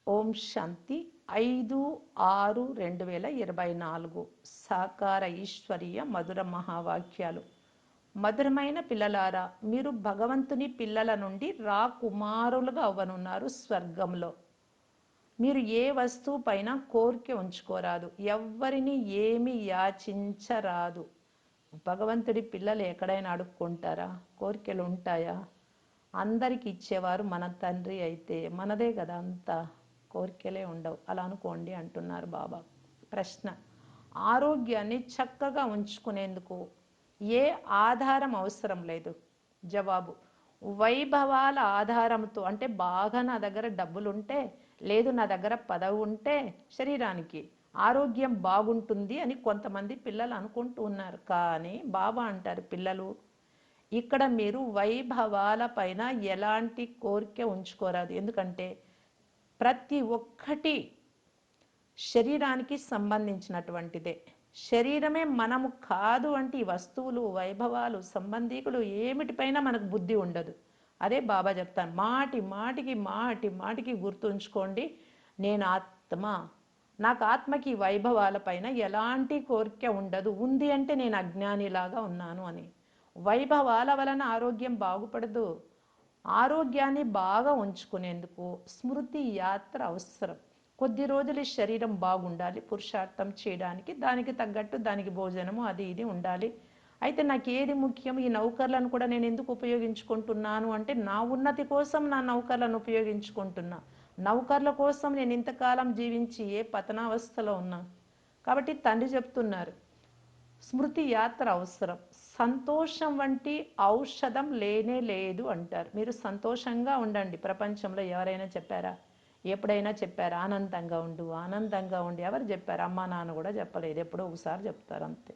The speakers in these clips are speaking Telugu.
ఓం శాంతి 5/6/2024 సాకార ఈశ్వరీయ మధుర మహావాక్యాలు. మధురమైన పిల్లలారా, మీరు భగవంతుని పిల్లల నుండి రాకుమారులుగా అవ్వనున్నారు. స్వర్గంలో మీరు ఏ వస్తువు పైన కోరిక ఉంచుకోరాదు, ఎవ్వరిని ఏమి యాచించరాదు. భగవంతుడి పిల్లలు ఎక్కడైనా అడుక్కుంటారా? కోరికలు ఉంటాయా? అందరికి ఇచ్చేవారు మన తండ్రి అయితే మనదే కదా అంతా, కోరికలే ఉండవు. అలా అనుకోండి అంటున్నారు బాబా. ప్రశ్న: ఆరోగ్యాన్ని చక్కగా ఉంచుకునేందుకు ఏ ఆధారం అవసరం లేదు? జవాబు: వైభవాల ఆధారంతో. అంటే బాగా నా దగ్గర డబ్బులుంటే, లేదు నా దగ్గర పదవి ఉంటే శరీరానికి ఆరోగ్యం బాగుంటుంది అని కొంతమంది పిల్లలు అనుకుంటూ ఉన్నారు. కానీ బాబా అంటారు, పిల్లలు ఇక్కడ మీరు వైభవాల పైన ఎలాంటి కోరిక ఉంచుకోరాదు. ఎందుకంటే ప్రతి ఒక్కటి శరీరానికి సంబంధించినటువంటిదే. శరీరమే మనము కాదు అంటే ఈ వస్తువులు, వైభవాలు, సంబంధీకులు ఏమిటిపైన మనకు బుద్ధి ఉండదు. అదే బాబా చెప్తాను, మాటికి గుర్తుంచుకోండి, నేను ఆత్మ, నాకు ఆత్మకి వైభవాల పైన ఎలాంటి కోరిక ఉండదు. ఉంది అంటే నేను అజ్ఞానిలాగా ఉన్నాను అని. వైభవాల వలన ఆరోగ్యం బాగుపడదు. ఆరోగ్యాన్ని బాగా ఉంచుకునేందుకు స్మృతి యాత్ర అవసరం. కొద్ది రోజులు శరీరం బాగుండాలి, పురుషార్థం చేయడానికి దానికి తగ్గట్టు దానికి భోజనము అది ఇది ఉండాలి. అయితే నాకు ఏది ముఖ్యం? ఈ నౌకర్లను కూడా నేను ఎందుకు ఉపయోగించుకుంటున్నాను అంటే నా ఉన్నతి కోసం నా నౌకర్లను ఉపయోగించుకుంటున్నా. నౌకర్ల కోసం నేను ఇంతకాలం జీవించి ఏ పతనావస్థలో ఉన్నా. కాబట్టి తండ్రి చెప్తున్నారు, స్మృతి యాత్ర అవసరం. సంతోషం వంటి ఔషధం లేనే లేదు అంటారు. మీరు సంతోషంగా ఉండండి. ప్రపంచంలో ఎవరైనా చెప్పారా? ఎప్పుడైనా చెప్పారా ఆనందంగా ఉండు, ఆనందంగా ఉండి? ఎవరు చెప్పారు? అమ్మా నాన్న కూడా చెప్పలేదు, ఎప్పుడో ఒకసారి చెప్తారు అంతే.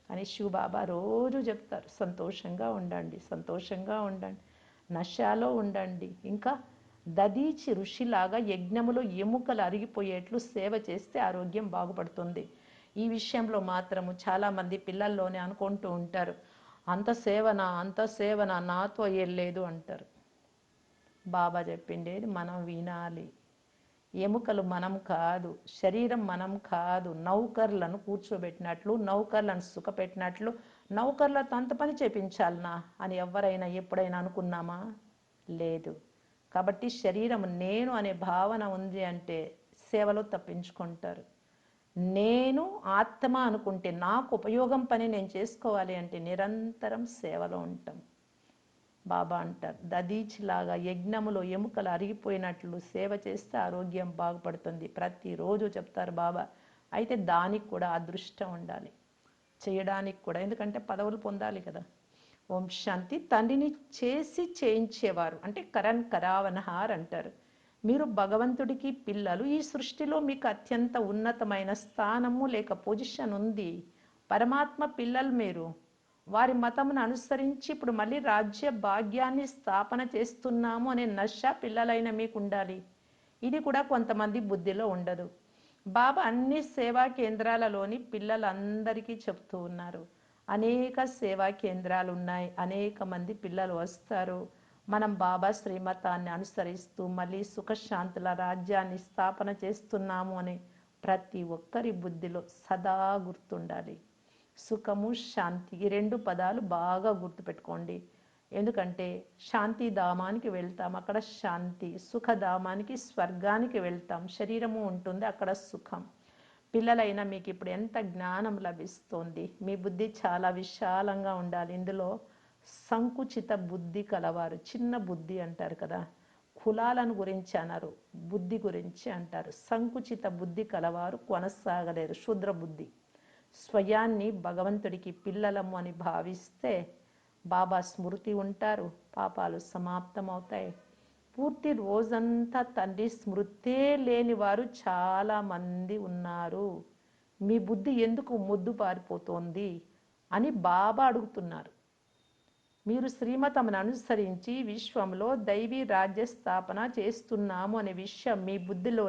అని శివబాబా రోజు చెప్తారు, సంతోషంగా ఉండండి, సంతోషంగా ఉండండి, నశాలో ఉండండి. ఇంకా దదీచి ఋషిలాగా యజ్ఞములో ఎముకలు అరిగిపోయేట్లు సేవ చేస్తే ఆరోగ్యం బాగుపడుతుంది. ఈ విషయంలో మాత్రము చాలామంది పిల్లల్లోనే అనుకుంటూ ఉంటారు, అంత సేవన నాతో వెళ్ళలేదు అంటారు. బాబా చెప్పిండేది మనం వినాలి. ఎముకలు మనం కాదు, శరీరం మనం కాదు. నౌకర్లను కూర్చోబెట్టినట్లు, నౌకర్లను సుఖపెట్టినట్లు నౌకర్లతో అంత పని చేపించాలనా అని ఎవరైనా ఎప్పుడైనా అనుకున్నామా? లేదు. కాబట్టి శరీరం నేను అనే భావన ఉంది అంటే సేవలో తప్పించుకుంటారు. నేను ఆత్మ అనుకుంటే నాకు ఉపయోగం పని నేను చేసుకోవాలి అంటే నిరంతరం సేవలో ఉంటాం. బాబా అంటారు, దదీచిలాగా యజ్ఞములో ఎముకలు అరిగిపోయినట్లు సేవ చేస్తే ఆరోగ్యం బాగుపడుతుంది. ప్రతిరోజు చెప్తారు బాబా. అయితే దానికి కూడా అదృష్టం ఉండాలి, చేయడానికి కూడా. ఎందుకంటే పదవులు పొందాలి కదా. ఓం శాంతి. తండ్రిని చేసి చేయించేవారు అంటే కరణ్ కరావనహార్ అంటారు. మీరు భగవంతుడికి పిల్లలు. ఈ సృష్టిలో మీకు అత్యంత ఉన్నతమైన స్థానము లేక పొజిషన్ ఉంది. పరమాత్మ పిల్లలు మీరు. వారి మతమును అనుసరించి ఇప్పుడు మళ్ళీ రాజ్య భాగ్యాన్ని స్థాపన చేస్తున్నాము అనే నష పిల్లలైన మీకు ఉండాలి. ఇది కూడా కొంతమంది బుద్ధిలో ఉండదు. బాబా అన్ని సేవా కేంద్రాలలోని పిల్లలందరికీ చెప్తూ ఉన్నారు, అనేక సేవా కేంద్రాలు ఉన్నాయి, అనేక మంది పిల్లలు వస్తారు. మనం బాబా శ్రీమతాన్ని అనుసరిస్తూ మళ్ళీ సుఖశాంతుల రాజ్యాన్ని స్థాపన చేస్తున్నాము అని ప్రతి ఒక్కరి బుద్ధిలో సదా గుర్తుండాలి. సుఖము, శాంతి, ఈ రెండు పదాలు బాగా గుర్తుపెట్టుకోండి. ఎందుకంటే శాంతిధామానికి వెళ్తాం, అక్కడ శాంతి. సుఖధామానికి, స్వర్గానికి వెళ్తాం, శరీరము ఉంటుంది, అక్కడ సుఖం. పిల్లలైనా మీకు ఇప్పుడు ఎంత జ్ఞానం లభిస్తోంది. మీ బుద్ధి చాలా విశాలంగా ఉండాలి. ఇందులో సంకుచిత బుద్ధి కలవారు, చిన్న బుద్ధి అంటారు కదా, కులాలను గురించి అన్నారు, బుద్ధి గురించి అంటారు. సంకుచిత బుద్ధి కలవారు కొనసాగలేరు, శూద్ర బుద్ధి. స్వయాన్ని భగవంతుడికి పిల్లలము అని భావిస్తే బాబా స్మృతి ఉంటారు, పాపాలు సమాప్తమవుతాయి. పూర్తి రోజంతా తండ్రి స్మృతే లేని వారు చాలామంది ఉన్నారు. మీ బుద్ధి ఎందుకు ముద్దు పారిపోతోంది అని బాబా అడుగుతున్నారు. మీరు శ్రీమతమును అనుసరించి విశ్వంలో దైవీ రాజ్య స్థాపన చేస్తున్నాము అనే విషయం మీ బుద్ధిలో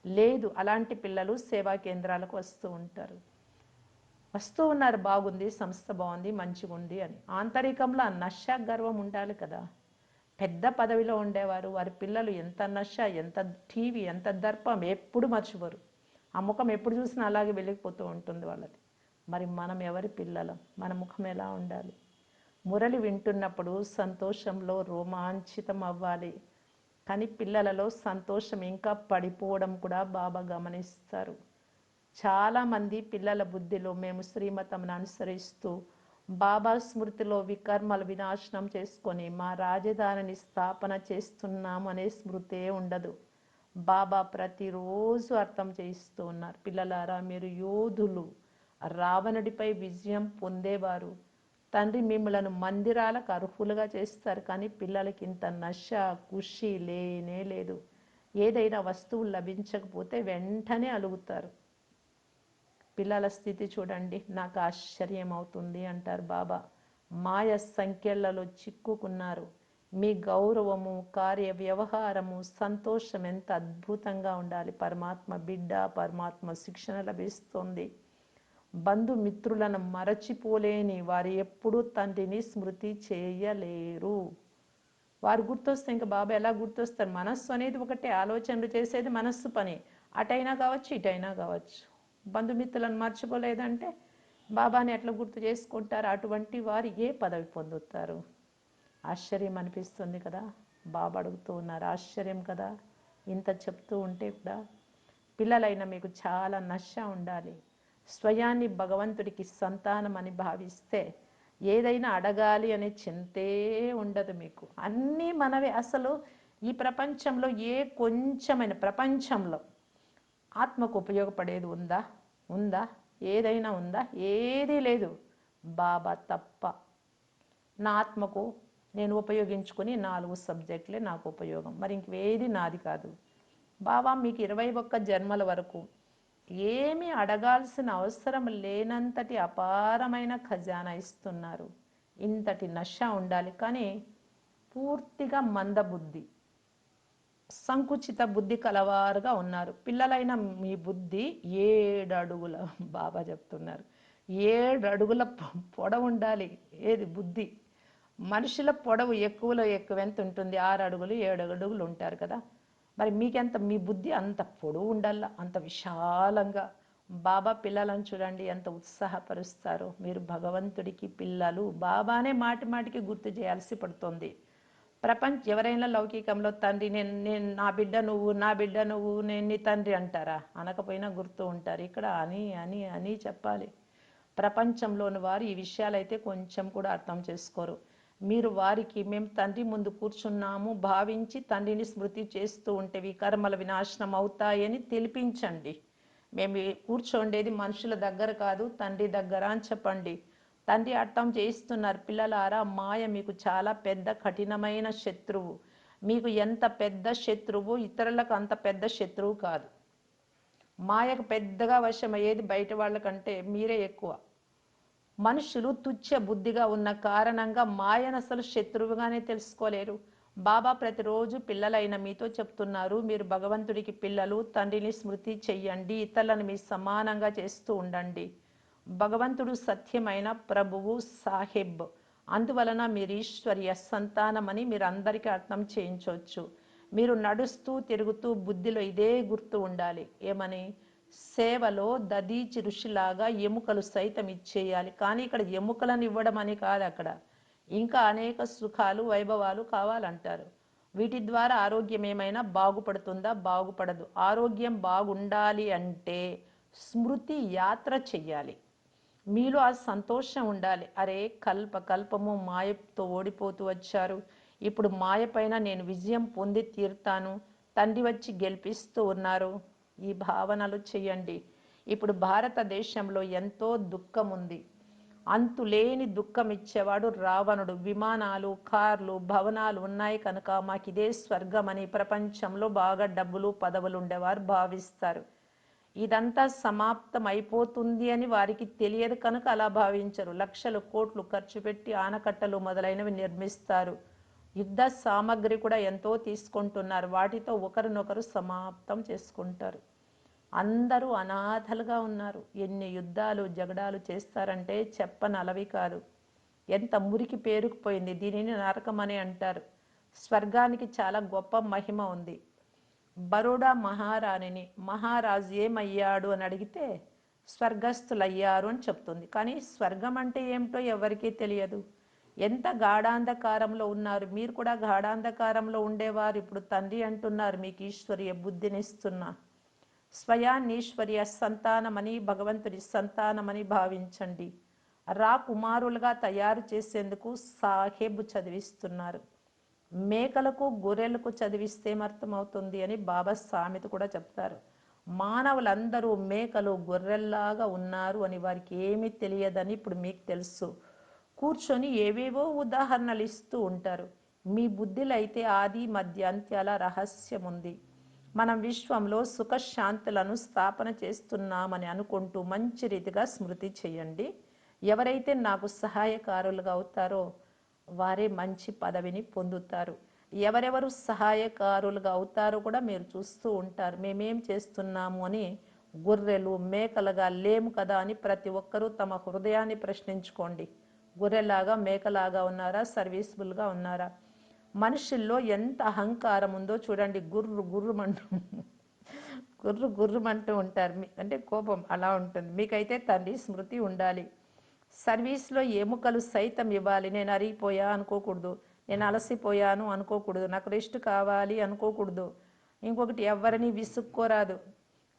లేదు. అలాంటి పిల్లలు సేవా కేంద్రాలకు వస్తూ ఉంటారు. వస్తూ ఉన్నారు, బాగుంది, సంస్థ బాగుంది, మంచిగా ఉంది అని. ఆంతరికంలో నశ గర్వం ఉండాలి కదా. పెద్ద పదవిలో ఉండేవారు, వారి పిల్లలు ఎంత నష, ఎంత టీవీ, ఎంత దర్పం ఎప్పుడు మర్చిపోరు. ఆ ముఖం ఎప్పుడు చూసినా అలాగే వెలిగిపోతూ ఉంటుంది వాళ్ళది. మరి మనం ఎవరి పిల్లలం? మన ముఖం ఎలా ఉండాలి? మురళి వింటున్నప్పుడు సంతోషంలో రోమాంచితం అవ్వాలి. కానీ పిల్లలలో సంతోషం ఇంకా పడిపోవడం కూడా బాబా గమనిస్తారు. చాలామంది పిల్లల బుద్ధిలో మేము శ్రీమతంను అనుసరిస్తూ బాబా స్మృతిలో వికర్మలు వినాశనం చేసుకొని మా రాజధానిని స్థాపన చేస్తున్నాము అనే స్మృతే ఉండదు. బాబా ప్రతిరోజు అర్థం చేయిస్తూ ఉన్నారు, పిల్లలారా మీరు యోధులు, రావణుడిపై విజయం పొందేవారు. తండ్రి మిమ్మలను మందిరాలకు అర్హులుగా చేస్తారు, కానీ పిల్లలకి ఇంత నశ ఖుషి లేనే లేదు. ఏదైనా వస్తువు లభించకపోతే వెంటనే అలుగుతారు. పిల్లల స్థితి చూడండి, నాకు ఆశ్చర్యం అవుతుంది అంటారు బాబా. మాయ సంఖ్యలలో చిక్కుకున్నారు. మీ గౌరవము, కార్య వ్యవహారము, సంతోషం ఎంత అద్భుతంగా ఉండాలి. పరమాత్మ బిడ్డ, పరమాత్మ శిక్షణ లభిస్తుంది. బంధుమిత్రులను మరచిపోలేని వారు ఎప్పుడూ తండ్రిని స్మృతి చేయలేరు. వారు గుర్తొస్తే ఇంకా బాబా ఎలా గుర్తొస్తారు? మనస్సు అనేది ఒకటే, ఆలోచనలు చేసేది మనస్సు పని. అటైనా కావచ్చు, ఇటైనా కావచ్చు. బంధుమిత్రులను మర్చిపోలేదంటే బాబాని ఎట్లా గుర్తు చేసుకుంటారు? అటువంటి వారు ఏ పదవి పొందుతారు? ఆశ్చర్యం అనిపిస్తుంది కదా. బాబా అడుగుతూ ఉన్నారు, ఆశ్చర్యం కదా ఇంత చెప్తూ ఉంటే కూడా. పిల్లలైన మీకు చాలా నశ ఉండాలి. స్వయాన్ని భగవంతుడికి సంతానం అని భావిస్తే ఏదైనా అడగాలి అనే చింతే ఉండదు మీకు. అన్నీ మనవే. అసలు ఈ ప్రపంచంలో ఏ కొంచెమైన ప్రపంచంలో ఆత్మకు ఉపయోగపడేది ఉందా? ఉందా? ఏదైనా ఉందా? ఏదీ లేదు, బాబా తప్ప. నా ఆత్మకు నేను ఉపయోగించుకుని 4 సబ్జెక్టులే నాకు ఉపయోగం, మరి ఇంకేది నాది కాదు. బాబా మీకు 21 జన్మల వరకు ఏమీ అడగాల్సిన అవసరం లేనంతటి అపారమైన ఖజానా ఇస్తున్నారు. ఇంతటి నశ ఉండాలి. కానీ పూర్తిగా మందబుద్ధి, సంకుచిత బుద్ధి కలవారుగా ఉన్నారు. పిల్లలైన మీ బుద్ధి 7 అడుగుల, బాబా చెప్తున్నారు 7 అడుగుల పొడవు ఉండాలి. ఏది బుద్ధి? మనుషుల పొడవు ఎక్కువలో ఎక్కువ ఎంత ఉంటుంది? 6 అడుగులు 7 అడుగులు ఉంటారు కదా. మరి మీకెంత? మీ బుద్ధి అంత పొడవు ఉండాల, అంత విశాలంగా. బాబా పిల్లలను చూడండి ఎంత ఉత్సాహపరుస్తారో. మీరు భగవంతుడికి పిల్లలు. బాబానే మాటి మాటికి గుర్తు చేయాల్సి పడుతుంది. ఎవరైనా లౌకికంలో తండ్రి నేను నేను నా బిడ్డ నువ్వు, నా బిడ్డ నువ్వు, నేను నీ తండ్రి అంటారా? అనకపోయినా గుర్తు ఉంటారు. ఇక్కడ అని అని అని చెప్పాలి. ప్రపంచంలోని వారు ఈ విషయాలైతే కొంచెం కూడా అర్థం చేసుకోరు. మీరు వారికి మేము తండ్రి ముందు కూర్చున్నాము భావించి తండ్రిని స్మృతి చేస్తూ ఉంటే వికర్మల వినాశనం అవుతాయని తెలిపించండి. మేము కూర్చోండేది మనుషుల దగ్గర కాదు, తండ్రి దగ్గర అని చెప్పండి. తండ్రి అర్థం చేయిస్తున్నారు, పిల్లలారా మాయ మీకు చాలా పెద్ద కఠినమైన శత్రువు. మీకు ఎంత పెద్ద శత్రువు ఇతరులకు అంత పెద్ద శత్రువు కాదు. మాయకు పెద్దగా వశమయ్యేది బయట వాళ్ళకంటే మీరే ఎక్కువ. మనుషులు తుచ్చ బుద్ధిగా ఉన్న కారణంగా మాయను అసలు శత్రువుగానే తెలుసుకోలేరు. బాబా ప్రతిరోజు పిల్లలైన మీతో చెప్తున్నారు, మీరు భగవంతుడికి పిల్లలు, తండ్రిని స్మృతి చెయ్యండి, ఇతరులను మీ సమానంగా చేస్తూ ఉండండి. భగవంతుడు సత్యమైన ప్రభువు సాహెబ్, అందువలన మీరు ఈశ్వర్య సంతానమని మీరు అందరికీ అర్థం చేయించవచ్చు. మీరు నడుస్తూ తిరుగుతూ బుద్ధిలో ఇదే గుర్తు ఉండాలి. ఏమని? సేవలో దదీచి ఋషిలాగా ఎముకలు సైతం ఇచ్చేయాలి. కానీ ఇక్కడ ఎముకలను ఇవ్వడం అని కాదు, అక్కడ ఇంకా అనేక సుఖాలు వైభవాలు కావాలంటారు. వీటి ద్వారా ఆరోగ్యం ఏమైనా బాగుపడుతుందా? బాగుపడదు. ఆరోగ్యం బాగుండాలి అంటే స్మృతి యాత్ర చెయ్యాలి. మీలో ఆ సంతోషం ఉండాలి. అరే కల్పము మాయతో ఓడిపోతూ వచ్చారు, ఇప్పుడు మాయ పైన నేను విజయం పొంది తీరుతాను, తండ్రి వచ్చి గెలిపిస్తూ ఉన్నారు. ఈ భావనలు చేయండి. ఇప్పుడు భారతదేశంలో ఎంతో దుఃఖం ఉంది. అంతులేని దుఃఖం ఇచ్చేవాడు రావణుడు. విమానాలు, కార్లు, భవనాలు ఉన్నాయి కనుక మాకు ఇదే స్వర్గం అని ప్రపంచంలో బాగా డబ్బులు పదవులు ఉండేవారు భావిస్తారు. ఇదంతా సమాప్తం అయిపోతుంది అని వారికి తెలియదు కనుక అలా భావించరు. లక్షలు కోట్లు ఖర్చు పెట్టి ఆనకట్టలు మొదలైనవి నిర్మిస్తారు. యుద్ధ సామగ్రి కూడా ఎంతో తీసుకుంటున్నారు. వాటితో ఒకరినొకరు సమాప్తం చేసుకుంటారు. అందరూ అనాథలుగా ఉన్నారు. ఎన్ని యుద్ధాలు జగడాలు చేస్తారంటే చెప్పనలవి కాదు. ఎంత మురికి పేరుకుపోయింది. దీనిని నరకం అని అంటారు. స్వర్గానికి చాలా గొప్ప మహిమ ఉంది. బరోడా మహారాణిని మహారాజు ఏమయ్యాడు అని అడిగితే స్వర్గస్థులయ్యారు అని చెప్తుంది. కానీ స్వర్గం అంటే ఏమిటో ఎవరికీ తెలియదు. ఎంత గాఢాంధకారంలో ఉన్నారు. మీరు కూడా గాఢాంధకారంలో ఉండేవారు ఇప్పుడు తండ్రి అంటున్నారు మీకు ఈశ్వరీయ బుద్ధినిస్తున్నా. స్వయాన్ని ఈశ్వరీయ సంతానమని, భగవంతుడి సంతానమని భావించండి. కుమారులుగా తయారు చేసేందుకు సాహెబ్ చదివిస్తున్నారు. మేకలకు గొర్రెలకు చదివిస్తే అర్థమవుతుంది అని బాబా సామెత కూడా చెప్తారు. మానవులందరూ మేకలు గొర్రెల్లాగా ఉన్నారు అని వారికి ఏమీ తెలియదని ఇప్పుడు మీకు తెలుసు. కూర్చొని ఏవేవో ఉదాహరణలు ఇస్తూ ఉంటారు. మీ బుద్ధిలో అయితే ఆది మధ్య అంత్యాల రహస్యం ఉంది. మనం విశ్వంలో సుఖశాంతులను స్థాపన చేస్తున్నామని అనుకుంటూ మంచి రీతిగా స్మృతి చేయండి. ఎవరైతే నాకు సహాయకారులుగా అవుతారో వారే మంచి పదవిని పొందుతారు. ఎవరెవరు సహాయకారులుగా అవుతారో కూడా మీరు చూస్తూ ఉంటారు. మేమేం చేస్తున్నాము అని. గొర్రెలు మేకలుగా లేము కదా అని ప్రతి ఒక్కరూ తమ హృదయాన్ని ప్రశ్నించుకోండి. గొర్రెలాగా మేకలాగా ఉన్నారా? సర్వీస్ఫుల్గా ఉన్నారా? మనుషుల్లో ఎంత అహంకారం ఉందో చూడండి. గుర్రు గుర్రుమంటూ గుర్రు గుర్రుమంటూ ఉంటారు. అంటే కోపం అలా ఉంటుంది. మీకైతే తండ్రి స్మృతి ఉండాలి. సర్వీస్లో ఎముకలు సైతం ఇవ్వాలి. నేను అరిగిపోయా అనుకోకూడదు. నేను అలసిపోయాను అనుకోకూడదు. నాకు రెస్ట్ కావాలి అనుకోకూడదు. ఇంకొకటి ఎవరిని విసుక్కోరాదు.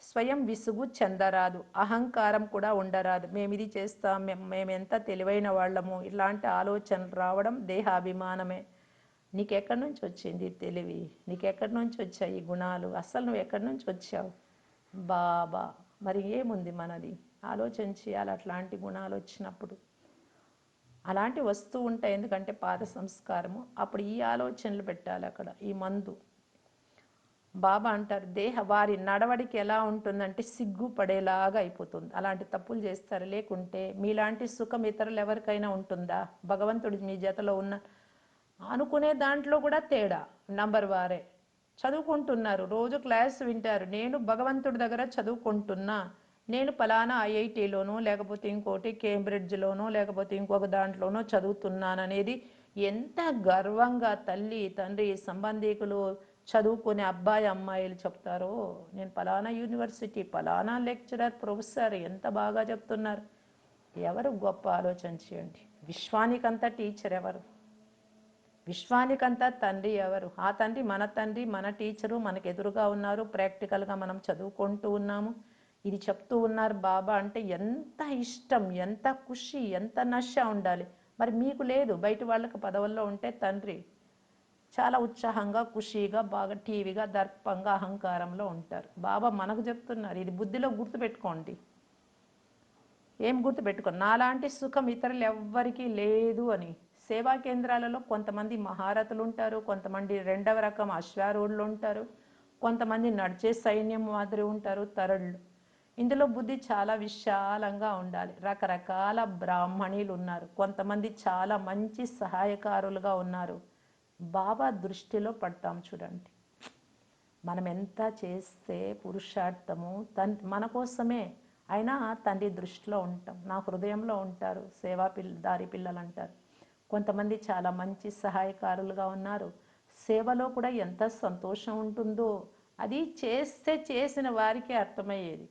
స్వయం విసుగు చెందరాదు. అహంకారం కూడా ఉండరాదు. మేము ఇది చేస్తాం, మేము ఎంత తెలివైన వాళ్ళము, ఇలాంటి ఆలోచనలు రావడం దేహాభిమానమే. నీకెక్కడి నుంచి వచ్చింది తెలివి? నీకెక్కడి నుంచి వచ్చాయి ఈ గుణాలు? అసలు నువ్వు ఎక్కడి నుంచి వచ్చావు? బాబా మరి ఏముంది మనది? ఆలోచన చేయాలి. అట్లాంటి గుణాలు వచ్చినప్పుడు అలాంటి వస్తూ ఉంటాయి. ఎందుకంటే పాత సంస్కారము. అప్పుడు ఈ ఆలోచనలు పెట్టాలి అక్కడ. ఈ మందు బాబా అంటారు వారి నడవడికి ఎలా ఉంటుందంటే సిగ్గుపడేలాగా అయిపోతుంది. అలాంటి తప్పులు చేస్తారు. లేకుంటే మీలాంటి సుఖం ఇతరులు ఎవరికైనా ఉంటుందా? భగవంతుడు మీ జతలో ఉన్న అనుకునే దాంట్లో కూడా తేడా. నంబర్ వారే చదువుకుంటున్నారు, రోజు క్లాస్ వింటారు. నేను భగవంతుడి దగ్గర చదువుకుంటున్నా, నేను పలానా ఐఐటీలోనో లేకపోతే ఇంకోటి కేంబ్రిడ్జ్లోనో లేకపోతే ఇంకొక దాంట్లోనో చదువుతున్నాననేది ఎంత గర్వంగా తల్లి తండ్రి సంబంధికులు చదువుకునే అబ్బాయి అమ్మాయిలు చెప్తారో. నేను పలానా యూనివర్సిటీ పలానా లెక్చరర్ ప్రొఫెసర్ ఎంత బాగా చెప్తున్నారు. ఎవరు గొప్ప ఆలోచన చేయండి. విశ్వానికంతా టీచర్ ఎవరు? విశ్వానికంతా తండ్రి ఎవరు? ఆ తండ్రి మన టీచరు మనకు ఎదురుగా ఉన్నారు. ప్రాక్టికల్గా మనం చదువుకుంటూ ఉన్నాము. ఇది చెప్తూ ఉన్నారు బాబా అంటే ఎంత ఇష్టం, ఎంత ఖుషి, ఎంత నష ఉండాలి. మరి మీకు లేదు. బయట వాళ్ళకి పదవుల్లో ఉంటే తండ్రి చాలా ఉత్సాహంగా ఖుషీగా బాగా టీవీగా దర్పంగా అహంకారంలో ఉంటారు. బాబా మనకు చెప్తున్నారు ఇది బుద్ధిలో గుర్తుపెట్టుకోండి. ఏం గుర్తుపెట్టుకో, నాలాంటి సుఖం ఇతరులు ఎవ్వరికీ లేదు అని. సేవా కేంద్రాలలో కొంతమంది మహారథులు ఉంటారు, కొంతమంది రెండవ రకం అశ్వారూఢులు ఉంటారు, కొంతమంది నడిచే సైన్యం మాదిరి ఉంటారు, తరళ్ళు. ఇందులో బుద్ధి చాలా విశాలంగా ఉండాలి. రకరకాల బ్రాహ్మణీలు ఉన్నారు, కొంతమంది చాలా మంచి సహాయకారులుగా ఉన్నారు. బాబా దృష్టిలో పడతాం చూడండి. మనం ఎంత చేస్తే పురుషార్థము మన కోసమే అయినా తండ్రి దృష్టిలో ఉంటాం. నా హృదయంలో ఉంటారు. దారి పిల్లలు అంటారు. కొంతమంది చాలా మంచి సహాయకారులుగా ఉన్నారు. సేవలో కూడా ఎంత సంతోషం ఉంటుందో అది చేస్తే చేసిన వారికి అర్థమయ్యేది.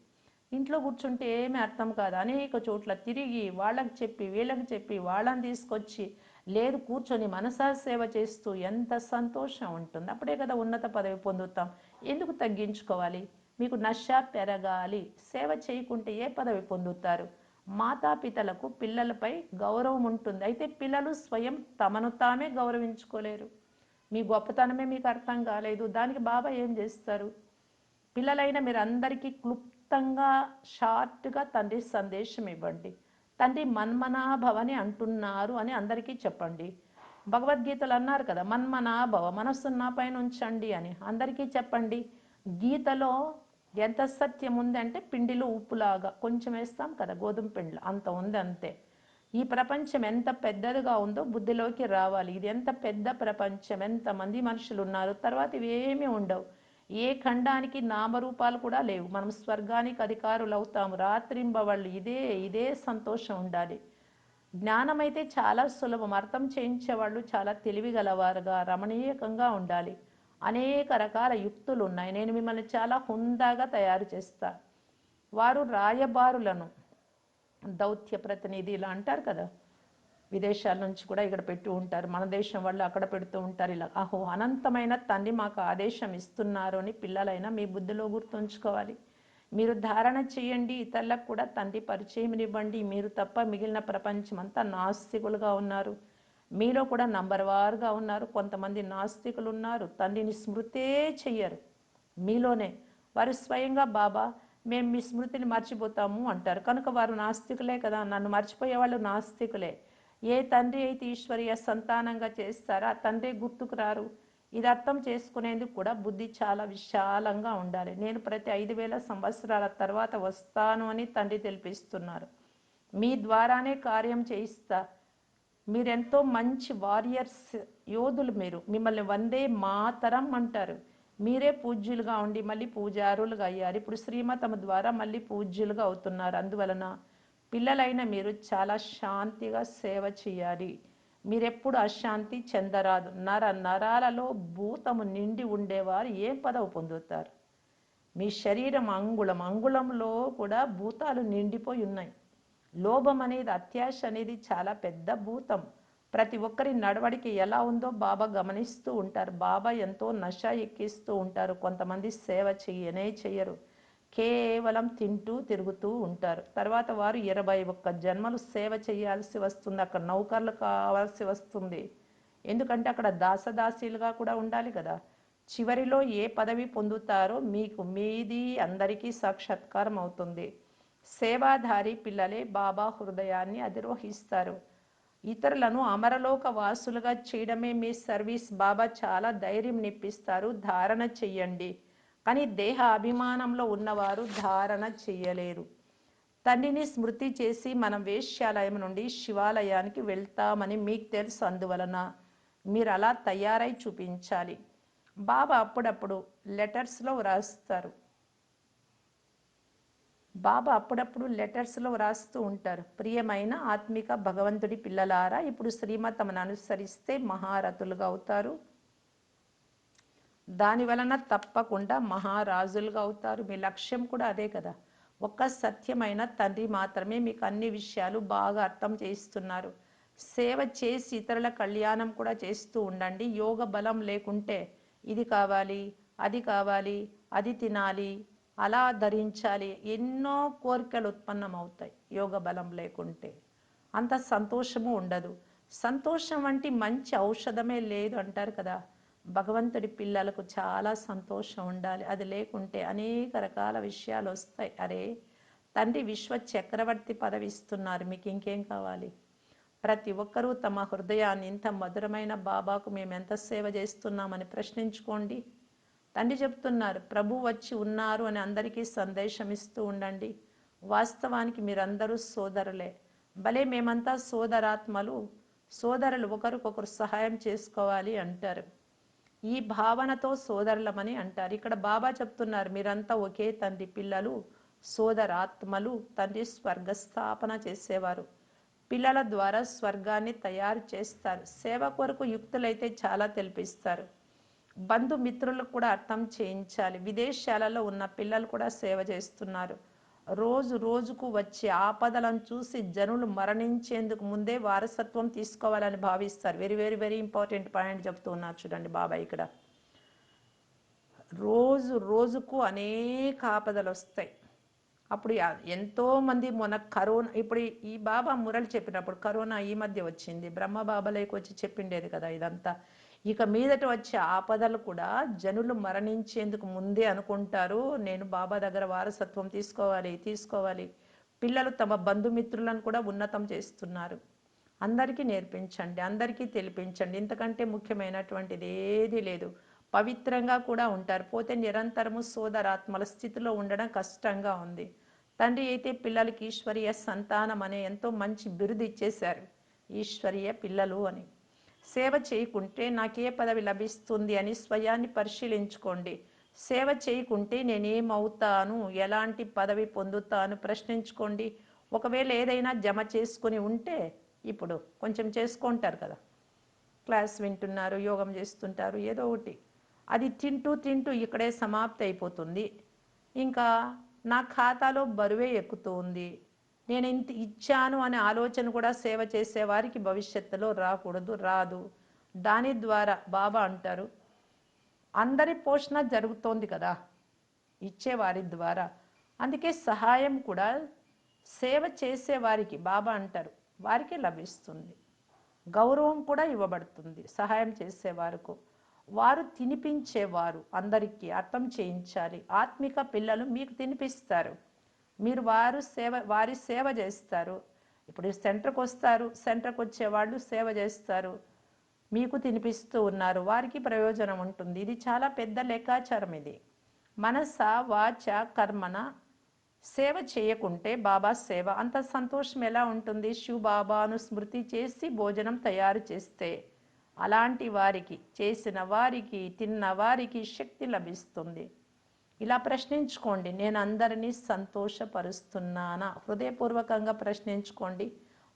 ఇంట్లో కూర్చుంటే ఏమీ అర్థం కాదు. అనేక చోట్ల తిరిగి వాళ్ళకి చెప్పి వీళ్ళకి చెప్పి వాళ్ళని తీసుకొచ్చి లేదు కూర్చొని మనసా సేవ చేస్తూ ఎంత సంతోషం ఉంటుంది. అప్పుడే కదా ఉన్నత పదవి పొందుతాం. ఎందుకు తగ్గించుకోవాలి? మీకు నష పెరగాలి. సేవ చేయకుంటే ఏ పదవి పొందుతారు? మాతాపితలకు పిల్లలపై గౌరవం ఉంటుంది. అయితే పిల్లలు స్వయం తమను తామే గౌరవించుకోలేరు. మీ గొప్పతనమే మీకు అర్థం కాలేదు. దానికి బాబా ఏం చేస్తారు? పిల్లలైన మీరు అందరికీ క్లుప్తంగా షార్ట్గా తండ్రి సందేశం ఇవ్వండి. తండ్రి మన్మనాభవని అంటున్నారు అని అందరికీ చెప్పండి. భగవద్గీతలు అన్నారు కదా, మన్మనాభవ మనస్సు నా పైన ఉంచండి అని అందరికీ చెప్పండి. గీతలో ఎంత సత్యం ఉందంటే పిండిలో ఉప్పులాగా కొంచెం వేస్తాం కదా, గోధుమ పిండిలో అంత ఉంది అంతే. ఈ ప్రపంచం ఎంత పెద్దదిగా ఉందో బుద్ధిలోకి రావాలి. ఇది ఎంత పెద్ద ప్రపంచం, ఎంతమంది మనుషులు ఉన్నారు, తర్వాత ఇవేమీ ఉండవు. ఏ ఖండానికి నామరూపాలు కూడా లేవు. మనం స్వర్గానికి అధికారులు అవుతాము. రాత్రింబవళ్ళు ఇదే ఇదే సంతోషం ఉండాలి. జ్ఞానం అయితే చాలా సులభం. అర్థం చేయించేవాళ్ళు చాలా తెలివిగలవారుగా, రమణీయకంగా ఉండాలి. అనేక రకాల యుక్తులు ఉన్నాయి. నేను మిమ్మల్ని చాలా హుందాగా తయారు చేస్తా. వారు రాయబారులను, దౌత్య ప్రతినిధి ఇలా అంటారు కదా, విదేశాల నుంచి కూడా ఇక్కడ పెట్టి ఉంటారు. మన దేశం వాళ్ళు అక్కడ పెడుతూ ఉంటారు. ఇలా అహో అనంతమైన తండ్రి మాకు ఆదేశం ఇస్తున్నారు అని పిల్లలైనా మీ బుద్ధిలో గుర్తుంచుకోవాలి. మీరు ధారణ చేయండి, ఇతరులకు కూడా తండ్రి పరిచయం ఇవ్వండి. మీరు తప్ప మిగిలిన ప్రపంచం అంతా నాస్తికులుగా ఉన్నారు. మీలో కూడా నంబర్ వారుగా ఉన్నారు. కొంతమంది నాస్తికులు ఉన్నారు, తండ్రిని స్మృతే చెయ్యరు మీలోనే. వారు స్వయంగా బాబా మేము మీ స్మృతిని మర్చిపోతాము అంటారు. కనుక వారు నాస్తికులే కదా, నన్ను మర్చిపోయే వాళ్ళు నాస్తికులే. ఏ తండ్రి అయితే ఈశ్వరీయ సంతానంగా చేస్తారో ఆ తండ్రి గుర్తుకు రారు. ఇది అర్థం చేసుకునేందుకు కూడా బుద్ధి చాలా విశాలంగా ఉండాలి. నేను ప్రతి 5,000 సంవత్సరాల తర్వాత వస్తాను అని తండ్రి తెలిపిస్తున్నారు. మీ ద్వారానే కార్యం చేయిస్తా. మీరెంతో మంచి వారియర్స్, యోధులు. మీరు మిమ్మల్ని వందే మాతరం అంటారు. మీరే పూజ్యులుగా ఉండి మళ్ళీ పూజారులుగా అయ్యారు. ఇప్పుడు శ్రీమతము ద్వారా మళ్ళీ పూజ్యులుగా అవుతున్నారు. అందువలన పిల్లలైన మీరు చాలా శాంతిగా సేవ చేయాలి. మీరెప్పుడు అశాంతి చెందరాదు. నరాలలో భూతము నిండి ఉండేవారు ఏం పదవి పొందుతారు? మీ శరీరం అంగుళంలో కూడా భూతాలు నిండిపోయి ఉన్నాయి. లోభం అనేది, అత్యాశ అనేది చాలా పెద్ద భూతం. ప్రతి ఒక్కరి నడవడిక ఎలా ఉందో బాబా గమనిస్తూ ఉంటారు. బాబా ఎంతో నష ఎక్కిస్తూ ఉంటారు. కొంతమంది సేవ చెయ్యరు, కేవలం తింటూ తిరుగుతూ ఉంటారు. తర్వాత వారు 21 జన్మలు సేవ చేయాల్సి వస్తుంది. అక్కడ నౌకర్లు కావాల్సి వస్తుంది. ఎందుకంటే అక్కడ దాసదాసీలుగా కూడా ఉండాలి కదా. చివరిలో ఏ పదవి పొందుతారో మీకు మీది అందరికీ సాక్షాత్కారం అవుతుంది. సేవాధారి పిల్లలే బాబా హృదయాన్ని అధిరోహిస్తారు. ఇతరులను అమరలోక వాసులుగా చేయడమే మీ సర్వీస్. బాబా చాలా ధైర్యం నిప్పిస్తారు. ధారణ చెయ్యండి. కానీ దేహ అభిమానంలో ఉన్నవారు ధారణ చెయ్యలేరు. తండ్రిని స్మృతి చేసి మనం వేశ్యాలయం నుండి శివాలయానికి వెళ్తామని మీకు తెలుసు. అందువలన మీరు అలా తయారై చూపించాలి. బాబా అప్పుడప్పుడు లెటర్స్లో వ్రాస్తారు. బాబా అప్పుడప్పుడు లెటర్స్లో వ్రాస్తూ ఉంటారు. ప్రియమైన ఆత్మిక భగవంతుడి పిల్లలారా, ఇప్పుడు శ్రీమతమును అనుసరిస్తే మహారథులుగా అవుతారు. దాని వలన తప్పకుండా మహారాజులుగా అవుతారు. మీ లక్ష్యం కూడా అదే కదా. ఒక్క సత్యమైన తండ్రి మాత్రమే మీకు అన్ని విషయాలు బాగా అర్థం చేయిస్తున్నారు. సేవ చేసి ఇతరుల కళ్యాణం కూడా చేస్తూ ఉండండి. యోగ బలం లేకుంటే ఇది కావాలి, అది కావాలి, అది తినాలి, అలా ధరించాలి, ఎన్నో కోరికలు ఉత్పన్నమవుతాయి. యోగ బలం లేకుంటే అంత సంతోషము ఉండదు. సంతోషం వంటి మంచి ఔషధమే లేదు అంటారు కదా. భగవంతుడి పిల్లలకు చాలా సంతోషం ఉండాలి. అది లేకుంటే అనేక రకాల విషయాలు వస్తాయి. అరే, తండ్రి విశ్వ చక్రవర్తి పదవి ఇస్తున్నారు, మీకు ఇంకేం కావాలి? ప్రతి ఒక్కరూ తమ హృదయాన్ని ఇంత మధురమైన బాబాకు మేము ఎంత సేవ చేస్తున్నామని ప్రశ్నించుకోండి. తండ్రి చెప్తున్నారు, ప్రభు వచ్చి ఉన్నారు అని అందరికీ సందేశం ఇస్తూ ఉండండి. వాస్తవానికి మీరందరూ సోదరులే. భలే మేమంతా సోదరాత్మలు, సోదరులు, ఒకరికొకరు సహాయం చేసుకోవాలి అంటారు. ఈ భావనతో సోదరులమని అంటారు. ఇక్కడ బాబా చెప్తున్నారు, మీరంతా ఒకే తండ్రి పిల్లలు, సోదరాత్మలు. తండ్రి స్వర్గస్థాపన చేసేవారు. పిల్లల ద్వారా స్వర్గాన్ని తయారు చేస్తారు. సేవ కొరకు యుక్తులైతే చాలా తెలిపిస్తారు. బంధుమిత్రులకు కూడా అర్థం చేయించాలి. విదేశాలలో ఉన్న పిల్లలు కూడా సేవ చేస్తున్నారు. రోజు రోజుకు వచ్చే ఆపదలను చూసి జనులు మరణించేందుకు ముందే వారసత్వం తీసుకోవాలని భావిస్తారు. Very very very important point చెప్తూ ఉన్నారు చూడండి బాబా ఇక్కడ. రోజు రోజుకు అనేక ఆపదలు వస్తాయి. అప్పుడు ఎంతోమంది మొన్న కరోనా, ఇప్పుడు ఈ బాబా మురళి చెప్పినప్పుడు కరోనా ఈ మధ్య వచ్చింది. బ్రహ్మ బాబాలోకి వచ్చి చెప్పిండేది కదా ఇదంతా. ఇక మీదట వచ్చే ఆపదలు కూడా జనులు మరణించేందుకు ముందే అనుకుంటారు, నేను బాబా దగ్గర వారసత్వం తీసుకోవాలి. పిల్లలు తమ బంధుమిత్రులను కూడా ఉన్నతం చేస్తున్నారు. అందరికీ నేర్పించండి, అందరికీ తెలిపించండి. ఇంతకంటే ముఖ్యమైనటువంటిది ఏదీ లేదు. పవిత్రంగా కూడా ఉంటారు. పోతే నిరంతరము సోదరాత్మల స్థితిలో ఉండడం కష్టంగా ఉంది. తండ్రి అయితే పిల్లలకి ఈశ్వరీయ సంతానం అనే ఎంతో మంచి బిరుదు ఇచ్చేశారు, ఈశ్వరీయ పిల్లలు అని. సేవ చేయకుంటే నాకే పదవి లభిస్తుంది అని స్వయాన్ని పరిశీలించుకోండి. సేవ చేయకుంటే నేనేమవుతాను, ఎలాంటి పదవి పొందుతాను ప్రశ్నించుకోండి. ఒకవేళ ఏదైనా జమ చేసుకుని ఉంటే ఇప్పుడు కొంచెం చేసుకుంటారు కదా, క్లాస్ వింటున్నారు, యోగం చేస్తుంటారు, ఏదో ఒకటి. అది తింటూ తింటూ ఇక్కడే సమాప్తి అయిపోతుంది. ఇంకా నా ఖాతాలో బరువే ఎక్కుతూ ఉంది, నేను ఇంత ఇచ్చాను అనే ఆలోచన కూడా సేవ చేసేవారికి భవిష్యత్తులో రాకూడదు, రాదు. దాని ద్వారా బాబా అంటారు, అందరి పోషణ జరుగుతోంది కదా ఇచ్చేవారి ద్వారా. అందుకే సహాయం కూడా సేవ చేసేవారికి బాబా అంటారు వారికి లభిస్తుంది. గౌరవం కూడా ఇవ్వబడుతుంది సహాయం చేసేవారికి. వారు తినిపించేవారు, అందరికీ అర్థం చేయించాలి. ఆత్మిక పిల్లలు మీకు తినిపిస్తారు, మీరు వారి సేవ చేస్తారు. ఇప్పుడు సెంటర్కి వస్తారు, సెంటర్కి వచ్చేవాళ్ళు సేవ చేస్తారు, మీకు తినిపిస్తూ ఉన్నారు, వారికి ప్రయోజనం ఉంటుంది. ఇది చాలా పెద్ద లెక్కాచారం. ఇది మనస వాచ కర్మన సేవ చేయకుంటే బాబా సేవ అంత సంతోషం ఎలా ఉంటుంది? శివ్ బాబాను స్మృతి చేసి భోజనం తయారు చేస్తే అలాంటి వారికి, చేసిన వారికి, తిన్న వారికి శక్తి లభిస్తుంది. ఇలా ప్రశ్నించుకోండి, నేను అందరినీ సంతోషపరుస్తున్నానా? హృదయపూర్వకంగా ప్రశ్నించుకోండి.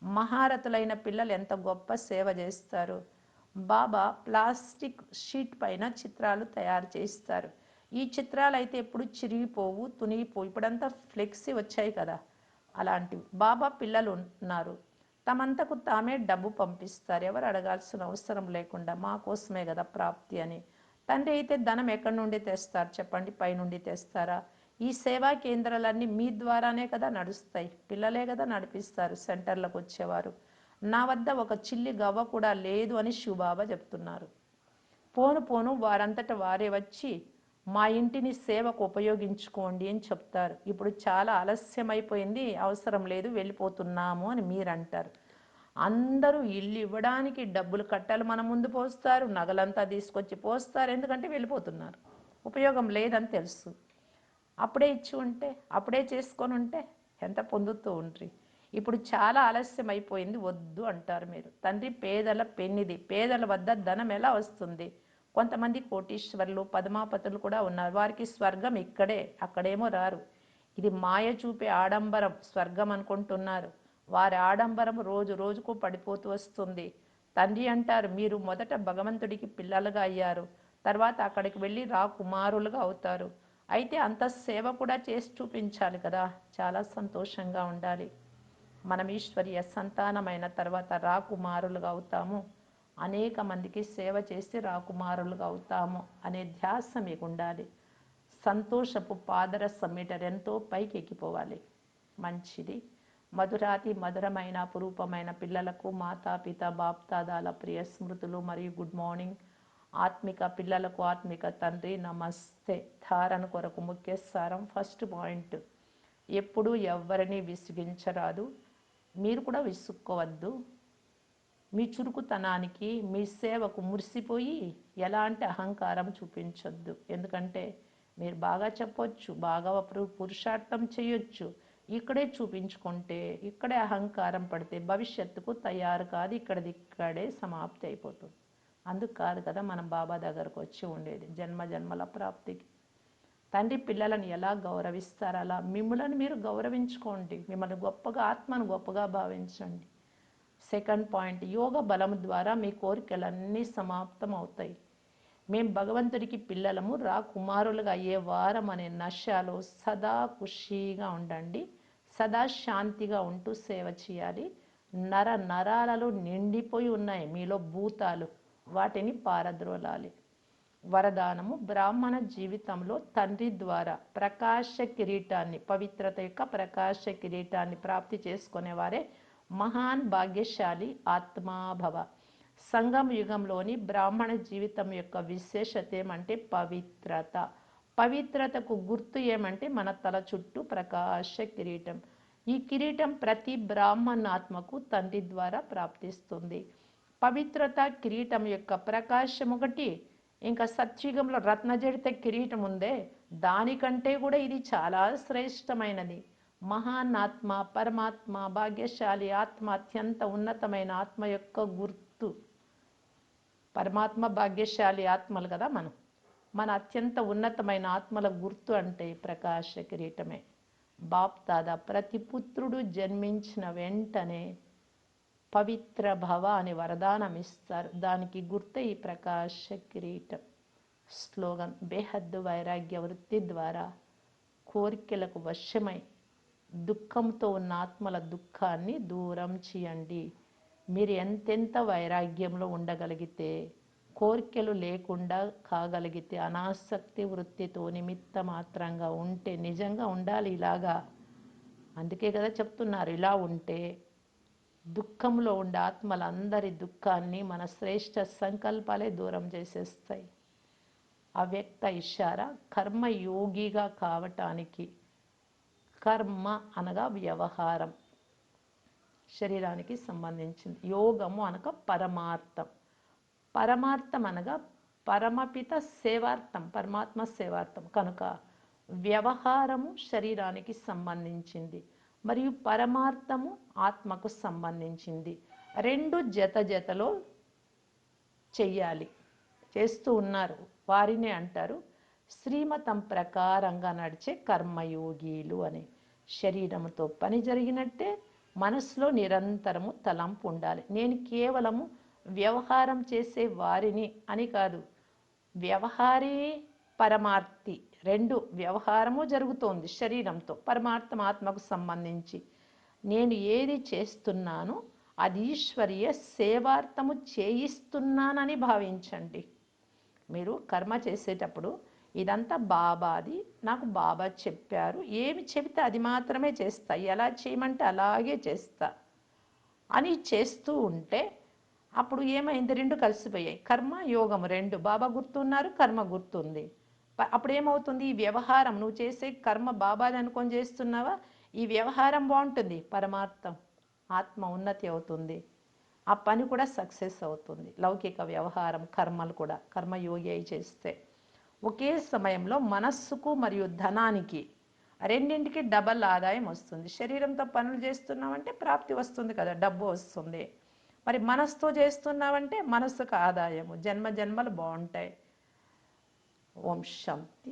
మహారథులైన పిల్లలు ఎంత గొప్ప సేవ చేస్తారు. బాబా ప్లాస్టిక్ షీట్ పైన చిత్రాలు తయారు చేస్తారు. ఈ చిత్రాలు అయితే ఎప్పుడు చిరిగిపోవు, తునిగిపోవు. ఇప్పుడంతా ఫ్లెక్సీ వచ్చాయి కదా, అలాంటివి. బాబా పిల్లలు ఉన్నారు, తమంతకు తామే డబ్బు పంపిస్తారు, ఎవరు అడగాల్సిన అవసరం లేకుండా. మా కోసమే కదా ప్రాప్తి అని. తండ్రి అయితే ధనం ఎక్కడి నుండి తెస్తారు చెప్పండి? పైనుండి తెస్తారా? ఈ సేవా కేంద్రాలన్నీ మీ ద్వారానే కదా నడుస్తాయి, పిల్లలే కదా నడిపిస్తారు సెంటర్లకు వచ్చేవారు. నా వద్ద ఒక చిల్లి గవ్వ కూడా లేదు అని శివబాబా చెప్తున్నారు. పోను పోను వారంతట వారే వచ్చి మా ఇంటిని సేవకు ఉపయోగించుకోండి అని చెప్తారు. ఇప్పుడు చాలా ఆలస్యమైపోయింది, అవసరం లేదు, వెళ్ళిపోతున్నాము అని మీరు అంటారు. అందరూ ఇల్లు ఇవ్వడానికి డబ్బులు కట్టాలి, మన ముందు పోస్తారు, నగలంతా తీసుకొచ్చి పోస్తారు. ఎందుకంటే వెళ్ళిపోతున్నారు, ఉపయోగం లేదని తెలుసు. అప్పుడే ఇచ్చి ఉంటే, అప్పుడే చేసుకొని ఉంటే ఎంత పొందుతూ ఉండ్రి. ఇప్పుడు చాలా ఆలస్యం అయిపోయింది, వద్దు అంటారు మీరు. తండ్రి పేదల పెన్నిది, పేదల వద్ద ధనం ఎలా వస్తుంది? కొంతమంది కోటీశ్వరులు, పద్మాపతులు కూడా ఉన్నారు, వారికి స్వర్గం ఇక్కడే, అక్కడేమో రారు. ఇది మాయ చూపే ఆడంబరం స్వర్గం అనుకుంటున్నారు. వారి ఆడంబరం రోజు రోజుకు పడిపోతూ వస్తుంది. తండ్రి అంటారు, మీరు మొదట భగవంతుడికి పిల్లలుగా అయ్యారు, తర్వాత అక్కడికి వెళ్ళి రాకుమారులుగా అవుతారు. అయితే అంత సేవ కూడా చేసి చూపించాలి కదా, చాలా సంతోషంగా ఉండాలి. మనం ఈశ్వరీయ సంతానమైన తర్వాత రాకుమారులుగా అవుతాము, అనేక మందికి సేవ చేసి రాకుమారులుగా అవుతాము అనే ధ్యాస మీకు ఉండాలి. సంతోషపు పాదరసం మీటర్ ఎంతో పైకి ఎక్కిపోవాలి. మంచిది. మధురాతి మధురమైన అపురూపమైన పిల్లలకు మాతాపిత బాప్దాదాల ప్రియ స్మృతులు మరియు గుడ్ మార్నింగ్. ఆత్మిక పిల్లలకు ఆత్మిక తండ్రి నమస్తే. ధారణ కొరకు ముఖ్య సారం. ఫస్ట్ పాయింట్, ఎప్పుడూ ఎవ్వరిని విసిగించరాదు, మీరు కూడా విసుక్కోవద్దు. మీ చురుకుతనానికి, మీ సేవకు మురిసిపోయి ఎలాంటి అహంకారం చూపించొద్దు. ఎందుకంటే మీరు బాగా చెప్పొచ్చు, బాగా పురుషార్థం చేయొచ్చు, ఇక్కడే చూపించుకుంటే, ఇక్కడే అహంకారం పడితే భవిష్యత్తుకు తయారు కాదు, ఇక్కడే సమాప్తి అయిపోతుంది. అందుకు కాదు కదా మనం బాబా దగ్గరకు వచ్చి ఉండేది, జన్మ జన్మల ప్రాప్తికి. తండ్రి పిల్లలను ఎలా గౌరవిస్తారు అలా మిమ్మల్ని మీరు గౌరవించుకోండి, మిమ్మల్ని గొప్పగా, ఆత్మను గొప్పగా భావించండి. సెకండ్ పాయింట్, యోగ బలం ద్వారా మీ కోరికలన్నీ సమాప్తం అవుతాయి. మేము భగవంతుడికి పిల్లలము, రా కుమారులుగా అయ్యే వారం అనే నశలో సదా ఖుషీగా ఉండండి, సదా శాంతిగా ఉంటూ సేవ చేయాలి. నర నరాలలో నిండిపోయి ఉన్నాయి మీలో భూతాలు, వాటిని పారద్రోలాలి. వరదానము, బ్రాహ్మణ జీవితంలో తండ్రి ద్వారా ప్రకాశ కిరీటాన్ని, పవిత్రత యొక్క ప్రకాశ కిరీటాన్ని ప్రాప్తి చేసుకునేవారే మహాన్ భాగ్యశాలి ఆత్మాభవ. సంగమ యుగంలోని బ్రాహ్మణ జీవితం యొక్క విశేషత ఏమంటే పవిత్రత. పవిత్రతకు గుర్తు ఏమంటే మన తల చుట్టూ ప్రకాశ కిరీటం. ఈ కిరీటం ప్రతి బ్రాహ్మణాత్మకు తండ్రి ద్వారా ప్రాప్తిస్తుంది. పవిత్రత కిరీటం యొక్క ప్రకాశం ఒకటి. ఇంకా సత్యుగంలో రత్నజడిత కిరీటం ఉందే, దానికంటే కూడా ఇది చాలా శ్రేష్టమైనది. మహాన్ ఆత్మ, పరమాత్మ, భాగ్యశాలి ఆత్మ, అత్యంత ఉన్నతమైన ఆత్మ యొక్క గుర్తు. పరమాత్మ భాగ్యశాలి ఆత్మలు కదా మన అత్యంత ఉన్నతమైన ఆత్మల గుర్తు అంటే ప్రకాశ కిరీటమే. బాప్ దాదా ప్రతి పుత్రుడు జన్మించిన వెంటనే పవిత్ర భవ అని వరదానం ఇస్తారు. దానికి గుర్తు ఈ ప్రకాశ కిరీటం. స్లోగన్: బేహద్దు వైరాగ్య వృత్తి ద్వారా కోరికలకు వశమై దుఃఖంతో ఉన్న ఆత్మల దుఃఖాన్ని దూరం చేయండి. మీరు ఎంతెంత వైరాగ్యంలో ఉండగలిగితే, కోరికలు లేకుండా కాగలిగితే, అనాసక్తి వృత్తితో నిమిత్త మాత్రంగా ఉంటే, నిజంగా ఉండాలి ఇలాగా. అందుకే కదా చెప్తున్నారు, ఇలా ఉంటే దుఃఖంలో ఉండే ఆత్మలందరి దుఃఖాన్ని మన శ్రేష్ఠ సంకల్పాలే దూరం చేసేస్తాయి. అవ్యక్త ఇషారా కర్మయోగిగా కావటానికి. కర్మ అనగా వ్యవహారం, శరీరానికి సంబంధించింది. యోగము అనగా పరమార్థం. పరమార్థం అనగా పరమపిత సేవార్థం, పరమాత్మ సేవార్థం. కనుక వ్యవహారము శరీరానికి సంబంధించింది మరియు పరమార్థము ఆత్మకు సంబంధించింది. రెండు జతలో చెయ్యాలి, చేస్తూ ఉన్నారు. వారినే అంటారు శ్రీమతం ప్రకారంగా నడిచే కర్మయోగీలు అని. శరీరంతో పని జరిగినట్టే మనసులో నిరంతరము తలంపు ఉండాలి. నేను కేవలము వ్యవహారం చేసే వారిని అని కాదు, వ్యవహారీ పరమార్థి రెండు వ్యవహారము జరుగుతోంది శరీరంతో. పరమార్థం ఆత్మకు సంబంధించి నేను ఏది చేస్తున్నానో అది ఈశ్వరీయ సేవార్థము చేయిస్తున్నానని భావించండి. మీరు కర్మ చేసేటప్పుడు ఇదంతా బాబాది, నాకు బాబా చెప్పారు, ఏమి చెబితే అది మాత్రమే చేస్తా, ఎలా చేయమంటే అలాగే చేస్తా అని చేస్తూ ఉంటే అప్పుడు ఏమైంది? రెండు కలిసిపోయాయి. కర్మ యోగము రెండు. బాబా గుర్తున్నారు, కర్మ గుర్తుంది. అప్పుడు ఏమవుతుంది? ఈ వ్యవహారం, నువ్వు చేసే కర్మ బాబాది అనుకొని చేస్తున్నావా, ఈ వ్యవహారం బాగుంటుంది, పరమార్థం ఆత్మ ఉన్నతి అవుతుంది, ఆ పని కూడా సక్సెస్ అవుతుంది. లౌకిక వ్యవహారం కర్మలు కూడా కర్మయోగి అయి చేస్తే ఒకే సమయంలో మనస్సుకు మరియు ధనానికి రెండింటికి డబల్ ఆదాయం వస్తుంది. శరీరంతో పనులు చేస్తున్నామంటే ప్రాప్తి వస్తుంది కదా, డబ్బు వస్తుంది. మరి మనస్సుతో చేస్తున్నామంటే మనస్సుకు ఆదాయము, జన్మ జన్మలు బాగుంటాయి. ఓం శాంతి.